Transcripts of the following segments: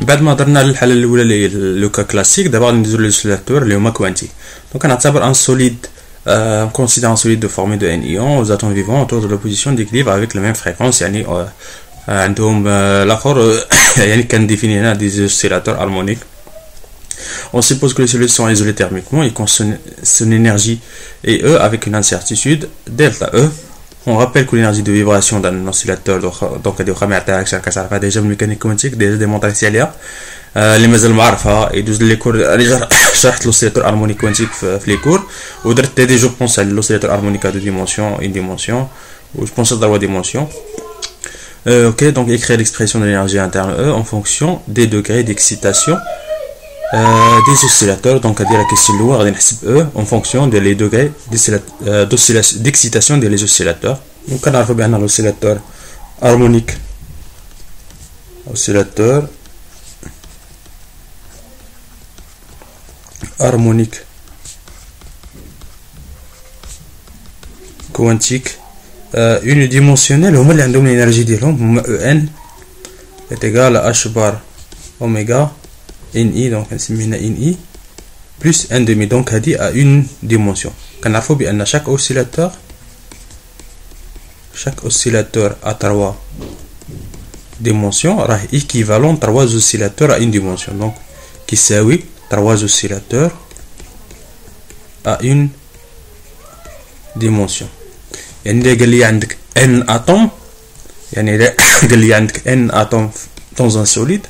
بعد ما درنا الحاله الاولى اللي لو كا كلاسيك دابا غادي ندوزو للسوليتور اللي هما كوانتي. دونك كنعتبر ان سوليد considère un solide formé de n ions aux atomes vivants autour de l'opposition d'équilibre avec la même fréquence. يعني عندهم الاخر يعني كنديفيني هنا des oscillateurs harmoniques. On suppose que les solides sont isolés thermiquement, ils consomment son énergie et E avec une incertitude delta E. On rappelle que l'énergie de vibration d'un oscillateur donc هذه واخا ما عرفتهاش كتعرفها ديجا من الميكانيك كوانتيك ديجا ديمونطريتي عليها اللي مازال ما عرفها يدوز لي كور. انا شرحت لوسيلاتور هارمونيك كوانتيك في لي كور ودرت دي جو بونس على لوسيلاتور هارمونيك دو ديمونسيون اون ديمونسيون و جو بونس à 3 dimensions. Ok, donc écrire l'expression de l'énergie interne E en fonction des degrés d'excitation des oscillateurs. Donc هذه la question الاولى غادي نحسب E en fonction des degrés d'excitation des oscillateurs. Donc كنعرفوا بان l'oscillateur harmonique quantique unidimensionnel هما اللي عندهم الانرجي ديالهم هما En est égal à H bar oméga NI. donc نسميها NI plus n demi. donc هذه à une dimension. كنعرفوا بان chaque oscillateur à 3 dimensions راه équivalent 3 oscillateurs à une dimension. donc كيساوي 3 oscillateurs à une dimension. يعني إذا قال لي عندك n atomes يعني إذا قال لي عندك n atomes dans un solide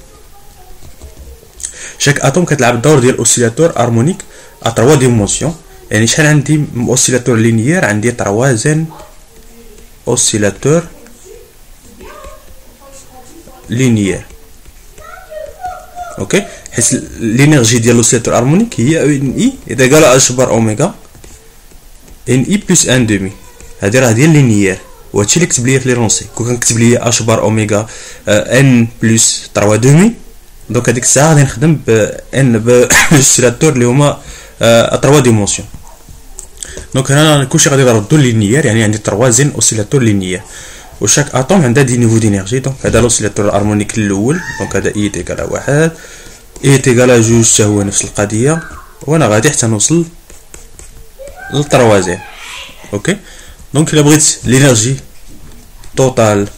chaque atome كتلعب الدور ديال oscillateur harmonique à 3 dimensions. يعني شحال عندي oscillateur linéaire عندي 3 oscillateur linéaire. اوكي حيت l'énergie ديال l'oscillateur harmonique هي NI اذا قال H بار اوميغا NI plus 1 demi. هذه راه ديال لينيير وهادشي اللي كتب ليا في لي رونسي. كون كنكتب ليا H بار اوميغا N plus 3 demi دونك هذيك الساعه غادي نخدم ب N بالoscillateur اللي هما 3 dimensions. دونك هنا كلشي غادي نردو لينيير يعني عندي 3 oscillateur linéaire وشاك اتوم عندها دي نيفو دينيرجي. دونك هذا لوسيلاتور هارمونيك الاول دونك هذا اي تيكال 1 اي تيكال 2 حتى هو نفس القضيه وانا غادي حتى نوصل للتروازين. اوكي دونك الا بغيت لينيرجي توتال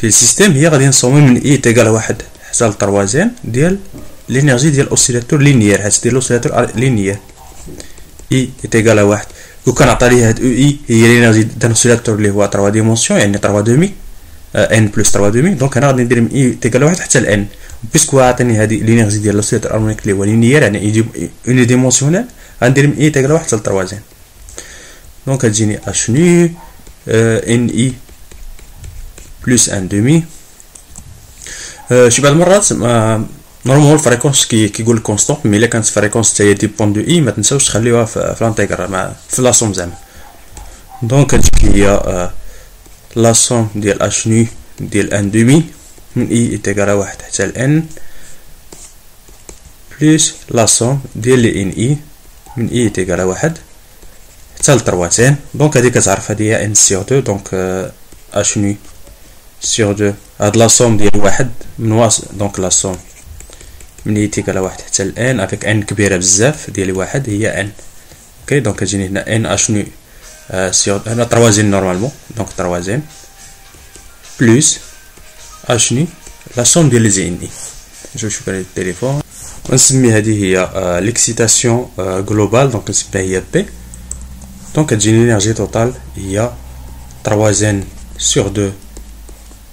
ديال السيستيم هي غادي نصوم من اي تيكال 1 حتى للتروازين ديال لينيرجي ديال اوسيلاتور لينيير حيت ديال اوسيلاتور لينيير اي تيكال 1. كون كنعطي ليه هاد او اي هي لينيرجي دان اوسيلاتور اللي هو 3 ديمونسيون يعني 3 دومي ان بلس 3 دومي. دونك انا غادي ندير من اي تيكال 1 حتى لان بيسكو عطيني هذه لينيرجي ديال لوسيلاتور هارمونيك اللي هو لينيير يعني اون ديمونسيونيل غندير من اي تيكال 1 حتى ل 3. دونك غتجيني اش نو ان اي بلس 1 دومي. شي بعض المرات نورمال الفريكونس كيقول كونستون مي الا كانت فريكونس حتى هي ديبون دو اي ما تنساوش تخليوها في لانتيغرال مع في لاصوم زعما. دونك هاديك هي لاصوم ديال اش نو ديال ان دومي من اي تيغال 1 حتى لان بلس لاصوم ديال لي ان اي من اي تيغال 1 حتى ل 3. دونك هادي كتعرف هادي هي ان سيغ 2 دونك اش نو سيغ 2 هاد لاصوم ديال 1 من واصل دونك لاصوم من اي تيكال 1 حتى لان افيك ان كبيره بزاف ديال 1 هي ان. اوكي دونك كتجيني هنا ان اش نو سيغ هنا تروازين نورمالمون دونك تروازين بلس اش نو لا سوم ديال لي زي ان اي. نشوف على التليفون ونسمي هذه هي ليكسيتاسيون جلوبال دونك نسميها هي بي. دونك كتجيني لينيرجي توتال هي تروازين سيغ 2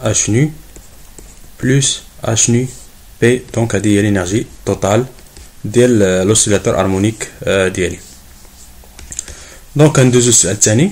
اش نو بلس اش نو بي. دونك هذه هي لينيرجي توتال ديال لوسيلاتور هارمونيك ديالي. دونك ندوزو السؤال الثاني.